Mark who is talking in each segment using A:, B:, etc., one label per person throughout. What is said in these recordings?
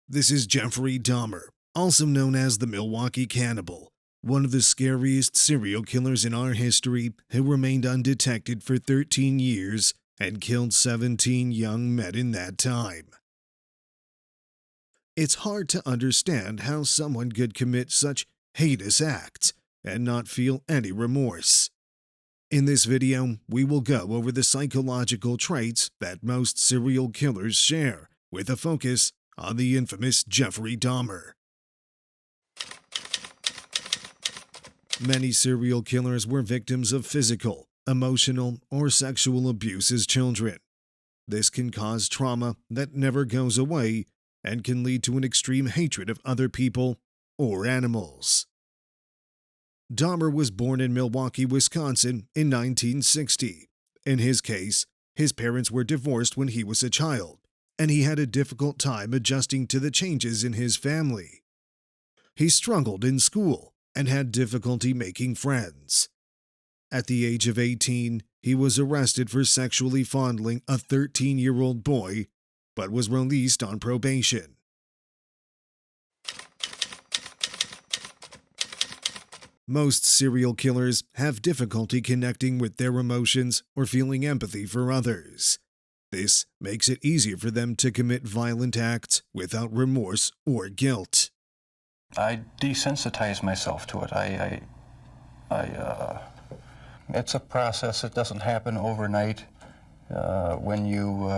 A: This is Jeffrey Dahmer, also known as the Milwaukee Cannibal, one of the scariest serial killers in our history who remained undetected for 13 years and killed 17 young men in that time. It's hard to understand how someone could commit such heinous acts and not feel any remorse. In this video, we will go over the psychological traits that most serial killers share, with a focus on the infamous Jeffrey Dahmer. Many serial killers were victims of physical, emotional, or sexual abuse as children. This can cause trauma that never goes away and can lead to an extreme hatred of other people or animals. Dahmer was born in Milwaukee, Wisconsin in 1960. In his case, his parents were divorced when he was a child, and he had a difficult time adjusting to the changes in his family. He struggled in school and had difficulty making friends. At the age of 18, he was arrested for sexually fondling a 13-year-old boy, but was released on probation. Most serial killers have difficulty connecting with their emotions or feeling empathy for others. This makes it easier for them to commit violent acts without remorse or guilt.
B: I desensitize myself to it. It's a process. It doesn't happen overnight. When you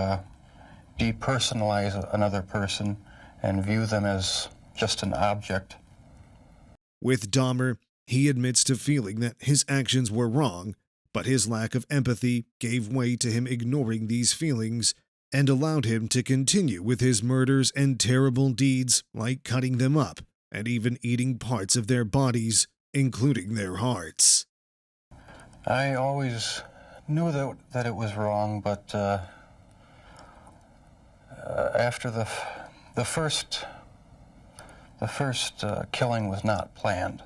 B: depersonalize another person and view them as just an object.
A: With Dahmer, he admits to feeling that his actions were wrong, but his lack of empathy gave way to him ignoring these feelings and allowed him to continue with his murders and terrible deeds like cutting them up and even eating parts of their bodies, including their hearts.
B: I always knew that it was wrong, but after the first killing was not planned.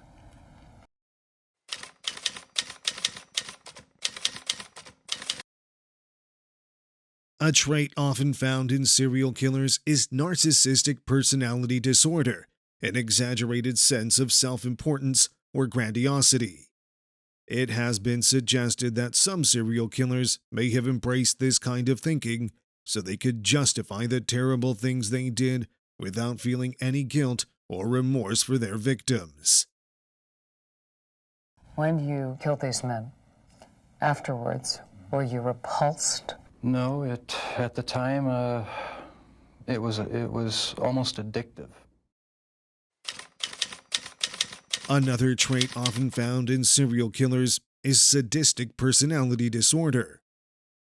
A: A trait often found in serial killers is narcissistic personality disorder, an exaggerated sense of self-importance or grandiosity. It has been suggested that some serial killers may have embraced this kind of thinking so they could justify the terrible things they did without feeling any guilt or remorse for their victims.
C: When you killed these men, afterwards, were you repulsed?
B: No, at the time it was almost addictive.
A: Another trait often found in serial killers is sadistic personality disorder.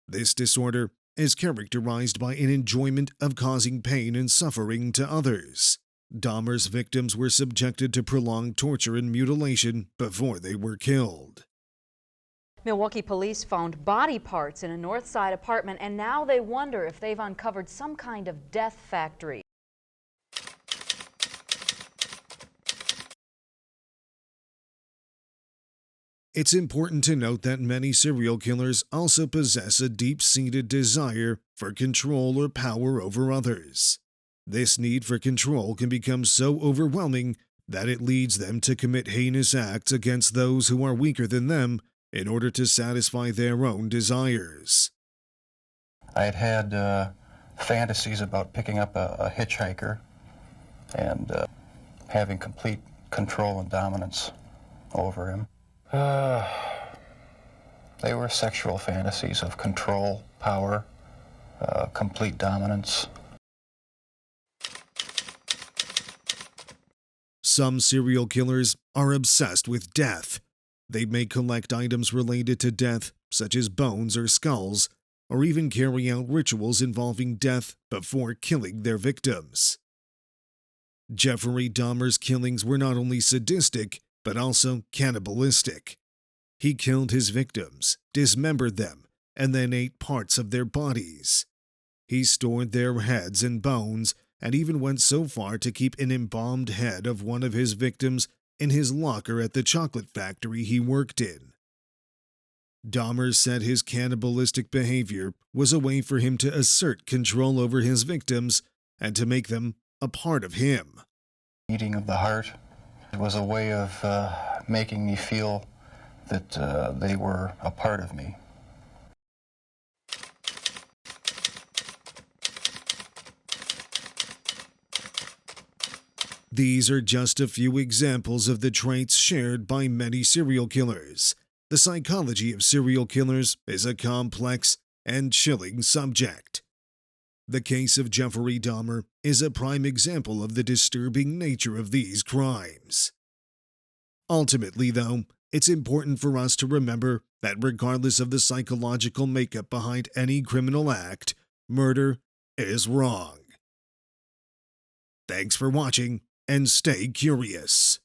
A: This disorder is characterized by an enjoyment of causing pain and suffering to others. Dahmer's victims were subjected to prolonged torture and mutilation before they were killed.
D: Milwaukee police found body parts in a North Side apartment, and now they wonder if they've uncovered some kind of death factory.
A: It's important to note that many serial killers also possess a deep-seated desire for control or power over others. This need for control can become so overwhelming that it leads them to commit heinous acts against those who are weaker than them in order to satisfy their own desires.
B: I had fantasies about picking up a hitchhiker and having complete control and dominance over him. They were sexual fantasies of control, power, complete dominance.
A: Some serial killers are obsessed with death. They may collect items related to death, such as bones or skulls, or even carry out rituals involving death before killing their victims. Jeffrey Dahmer's killings were not only sadistic, but also cannibalistic. He killed his victims, dismembered them, and then ate parts of their bodies. He stored their heads and bones, and even went so far to keep an embalmed head of one of his victims in his locker at the chocolate factory he worked in. Dahmer said his cannibalistic behavior was a way for him to assert control over his victims and to make them a part of him.
B: Eating of the heart. It was a way of making me feel that they were a part of me.
A: These are just a few examples of the traits shared by many serial killers. The psychology of serial killers is a complex and chilling subject. The case of Jeffrey Dahmer is a prime example of the disturbing nature of these crimes. Ultimately, though, it's important for us to remember that regardless of the psychological makeup behind any criminal act, murder is wrong. Thanks for watching, and stay curious.